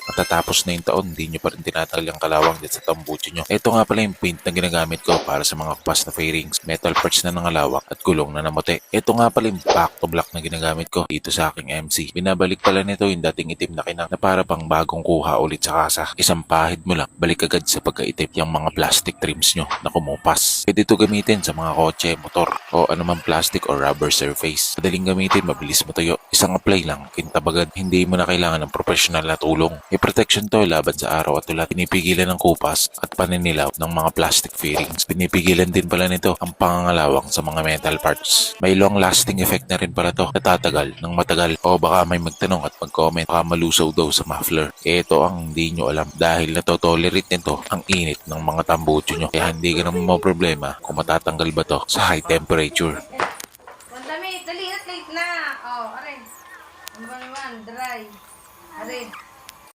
Matatapos na yung taon, hindi nyo pa rin tinatanggal yung kalawang dyan sa tambucho nyo. Ito nga pala yung paint na ginagamit ko para sa mga kupas na fairings, metal parts na nangalawak at gulong na namuti. Ito nga pala yung back to black na ginagamit ko dito sa aking MC. Binabalik pala nito yung dating itim na kinang na para pang bagong kuha ulit sa kasa. Isang pahid mo lang, balik agad sa pagkaitim yung mga plastic trims nyo na kumupas. Pwede ito gamitin sa mga kotse, motor o anumang plastic or rubber surface. Madaling gamitin, mabilis matuyo. Isang apply lang, kintabagad. Hindi mo na kailangan ng professional na tulong. May protection to laban sa araw at ulat. Pinipigilan ng kupas at paninilaw ng mga plastic fairings. Pinipigilan din pala nito ang pangangalawang sa mga metal parts. May long lasting effect na rin pala to. Natatagal ng matagal. O baka may magtanong at mag-comment, baka malusaw daw sa muffler. Ito ang hindi nyo alam dahil natotolerate nito ang init ng mga tambucho nyo. Kaya hindi ka naman problema kung matatanggal ba to sa high temperature. Dali, at late na. Oh, aray. Ano ba naman? Dry. Aray.